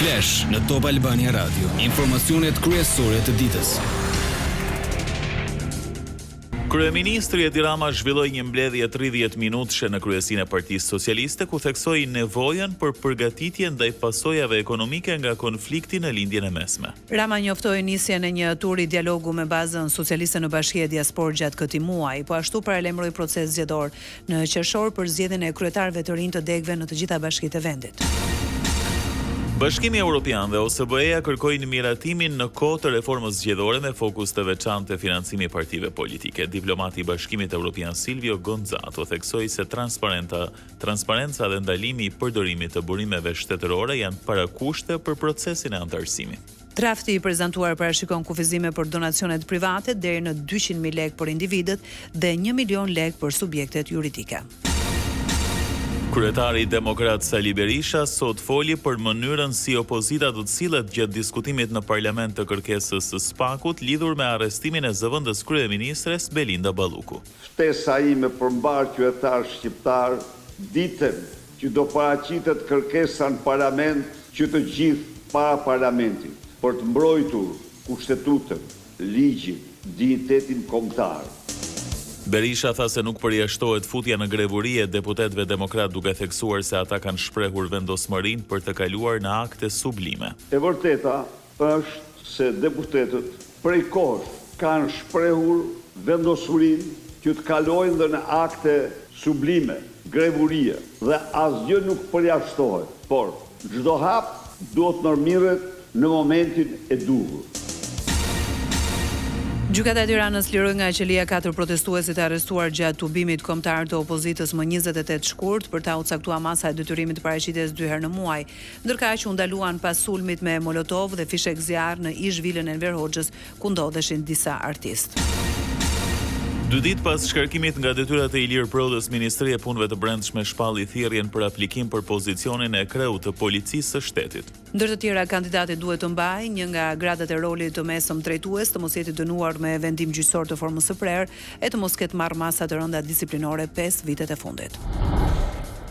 Flash në Top Albania Radio. Informacionet kryesore të ditës. Kryeministri Edi Rama zhvilloi një mbledhje 30 minutëshe në kryesinë e Partisë Socialiste ku theksoi nevojën për përgatitje ndaj pasojave ekonomike nga konflikti në lindjen e mesme. Rama njoftoi nisjen e një turi dialogu me bazën socialiste në Bashkia e Diasporë gjatë këtij muaji, po ashtu paralajmëroi proces zgjedhor në qershor për zgjedhjen e kryetarëve të rinj të degëve në të gjitha bashkitë e vendit. Bashkimi Evropian dhe OSBE-ja kërkojnë miratimin në kohë të reformës zgjedhore me fokus të veçantë te financimi i partive politike. Diplomati i Bashkimit Evropian Silvio Gonzato theksoi se transparenca dhe ndalimi i përdorimit të burimeve shtetërore janë parakushte për procesin e antarësimit. Drafti i prezantuar parashikon kufizime për donacionet private deri në 200.000 lekë për individët dhe 1 milion lekë për subjektet juridike. Kryetari demokrat Sali Berisha sot foli për mënyrën si opozita do të sillet gjatë diskutimit në parlament të kërkesës së SPAK-ut lidhur me arrestimin e zëvendës kryeministres Belinda Balluku. Ftesa ime për mbar qytetar shqiptar ditën që do paraqitet kërkesa në parlament që të gjithë para parlamentit për të mbrojtur kushtetutën, ligjin, dinjitetin kombëtar. Berisha tha se nuk përjashtohet futja në grevuri e deputetëve demokrat duke theksuar se ata kanë shprehur vendosmërinë për të kaluar në akte sublime. E vërteta është se deputetët prej kohësh kanë shprehur vendosmërinë që të kalojnë dhe në akte sublime, grevurie, dhe asgjë nuk përjashtohet, por çdo hap duhet normiret në momentin e duhur. Gjykata e Tiranës liroi nga qelia 4 protestuesit e arrestuar gjatë tubimit kombëtar të opozitës më 28 shkurt për ta u caktuar masa e detyrimit të paraqitjes 2 herë në muaj, ndërkaq u ndaluan pas sulmit me molotov dhe fishek zjarr në ish vilën Enver Hoxhës ku ndodheshin disa artistë. 2 ditë pas shkarkimit nga detyrat e Ilir Prodës, Ministria e Punëve të Brendshme shpalli thirrjen për aplikim për pozicionin e kreut të policisë së shtetit. Ndër të tjera, kandidati duhet të mbajë një nga gradat e rolit të mesëm drejtues, të mos jetë dënuar me vendim gjyqësor të formës së prerë e të mos ketë marrë masa të rënda disiplinore 5 vitet e fundit.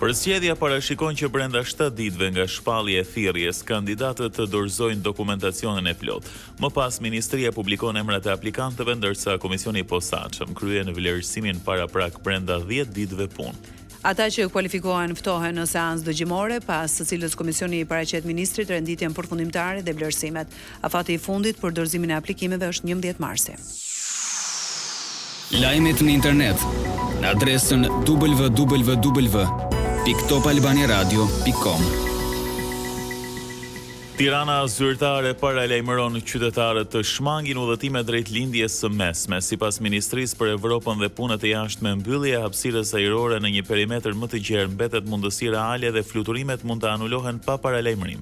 Përzgjedhja parashikon që brenda 7 ditëve nga shpallja e thirrjes, kandidatët të dorëzojnë dokumentacionin e plot. Më pas, Ministria publikon emrat e aplikantëve, ndërsa Komisioni i Posaçëm kryen vlerësimin paraprak brenda 10 ditëve punë. Ata që kualifikohen ftohen në seancë dëgjimore, pas së cilës komisioni i paraqet ministrit renditjen përfundimtare dhe vlerësimet. Afati i fundit për dorëzimin e aplikimeve është 11 marsi. Lajmet në internet në adresën www.topalbaniaradio.com. Tirana zyrtare paralajmëron qytetarët të shmangin udhëtime drejt lindjes së mesme. Sipas Ministrisë për Evropën dhe Punët e Jashtme, mbyllja e hapësirës ajrore në një perimetër më të gjerë mbetet mundësi reale dhe fluturimet mund të anulohen pa paralajmërim.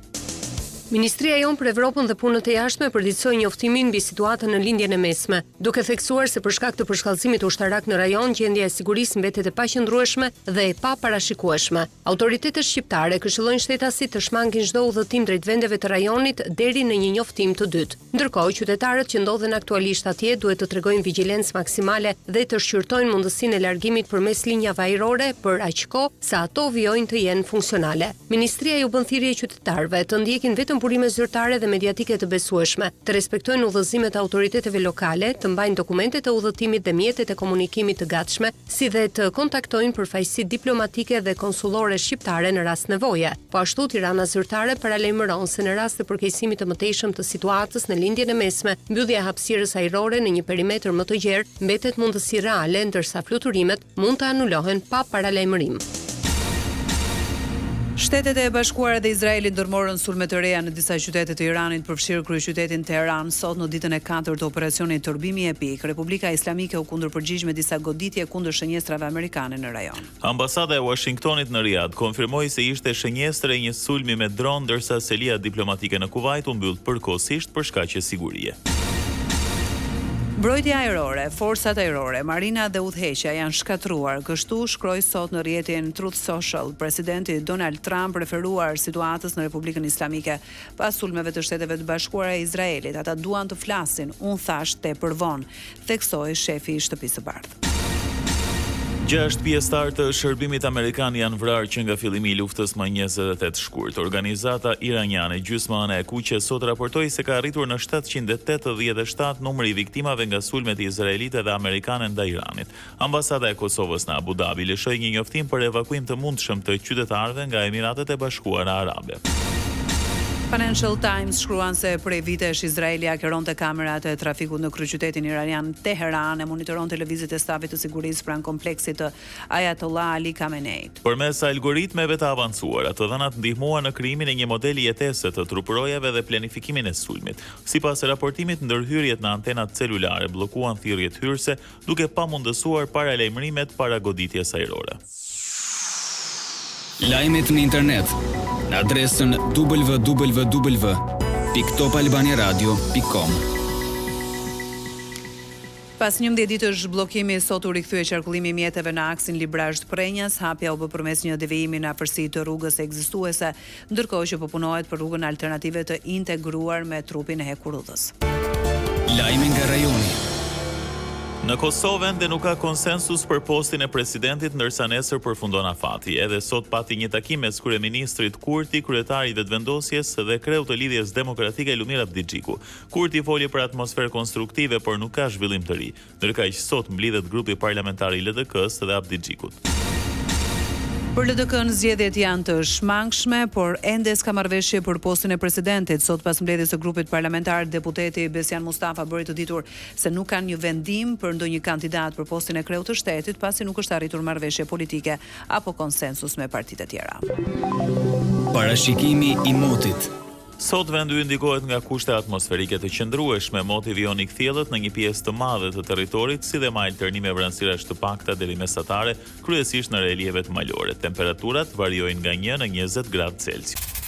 Ministria jonë për Evropën dhe Punët e Jashtme përditësoi njoftimin mbi situatën në lindjen e mesme, duke theksuar se për shkak të përshkallëzimit ushtarak në rajon, gjendja e sigurisë mbetet e paqëndrueshme dhe e paparashikueshme. Autoritetet shqiptare këshillojnë shtetasit të shmangin çdo udhëtim drejt vendeve të rajonit deri në një njoftim të dytë. Ndërkohë, qytetarët që ndodhen aktualisht atje duhet të tregojnë vigjilencë maksimale dhe të shqyrtojnë mundësinë e largimit përmes linjave ajrore për aq kohë sa ato vijojnë të jenë funksionale. Ministria ju bën thirrje qytetarëve të ndjekin vetëm burime zyrtare dhe mediatike të besueshme, të respektojnë udhëzimet e autoriteteve lokale, të mbajnë dokumentet e udhëtimit dhe mjetet e komunikimit të gatshme, si dhe të kontaktojnë përfaqësitë diplomatike dhe konsullore shqiptare në rast nevoje. Po ashtu, Tirana zyrtare paralajmëron se në rast të përkeqësimit të mëtejshëm të situatës në lindjen e mesme, mbyllja e hapësirës ajrore në një perimetër më të gjerë mbetet mundësi reale, ndërsa fluturimet mund të anulohen pa paralajmërim. Shtetet e Bashkuara dhe Izraeli ndërmorën sulme të reja në disa qytete të Iranit, përfshirë kryeqytetin Teheran, sot në ditën e 4 të operacionit Turbimi Epik. Republika Islamike u kundërpërgjigj me disa goditje kundër shënjestrave amerikane në rajon. Ambasada e Washingtonit në Riyadh konfirmoi se ishte shënjestre e një sulmi me dron, ndërsa selia diplomatike në Kuvajt u mbyll përkohësisht për shkaqe sigurie. Mbrojtja ajrore, forcat ajrore, marina dhe udhëheqja janë shkatruar, kështu shkroi sot në rrjetin Truth Social presidenti Donald Trump, referuar situatës në Republikën Islamike. Pas sulmeve të Shteteve të Bashkuara e Izraelit, ata duan të flasin, unë thash tepër vonë, theksoi shefi i Shtëpisë së Bardhë. 6 pjesëtar të shërbimit amerikan janë vrarë që nga fillimi i luftës më 28 shkurt. Organizata iraniane Gjysma e Kuqe sot raportoi se ka arritur në 787 numri i viktimave nga sulmet izraelite dhe amerikane ndaj Iranit. Ambasada e Kosovës në Abu Dhabi lëshoi një njoftim për evakuim të mundshëm të qytetarëve nga Emiratet e Bashkuara Arabe. Financial Times shkruan se prej vitesh Izraeli akeronte kamerat e trafikut në kryeqytetin iranian Teheran e monitoron televizit e stafit të sigurisë pranë kompleksit të Ayatollah Ali Khameneit. Përmes algoritmeve të avancuara, të dhënat ndihmuan në krijimin e një modeli jetese të trupërojave dhe planifikimin e sulmit. Sipas raportimit, ndërhyrjet në antenat celulare bllokuan thirrjet hyrëse, duke pamundësuar paralajmërimet para goditjes ajrore. Lajmet në internet në adresën www.topalbaniaradio.com. Pas 11 ditësh bllokimi, sot u rikthye qarkullimi i mjeteve në aksin Librazh-Prenjas. Hapja u bë përmes një devijimi në afërsi të rrugës ekzistuese, ndërkohë që po punohet për rrugën alternative të integruar me trupin e hekurudhës. Lajme nga rajoni. Në Kosovë ende nuk ka konsensus për postin e presidentit, ndërsa nesër përfundon afati. Edhe sot pati një takim mes kryeministrit Kurti, kryetarit vetëvendosjes dhe kreut të lidhjes demokratike Lumir Abdixhiku. Kurti foli për atmosferë konstruktive, por nuk ka zhvillim të ri. Ndërkaq sot mblidhet grupi parlamentar i LDK-s dhe Abdixhikut. Për LDK-n zgjedhjet janë të shmangshme, por ende s'ka marrëveshje për postin e presidentit. Sot pas mbledhjes së grupit parlamentar, deputeti Besjan Mustafa bëri të ditur se nuk kanë një vendim për ndonjë kandidat për postin e kreut të shtetit, pasi nuk është arritur marrëveshje politike apo konsensus me partitë e tjera. Parashikimi i motit. Sot vendi ndikohet nga kushte atmosferike të qëndrueshme, moti vijon i kthjellët në një pjesë të madhe të territorit, si dhe me alternime vranësirash të pakta deri mesatare, kryesisht në relievet malore. Temperaturat variojnë nga 1 në 20 gradë Celsius.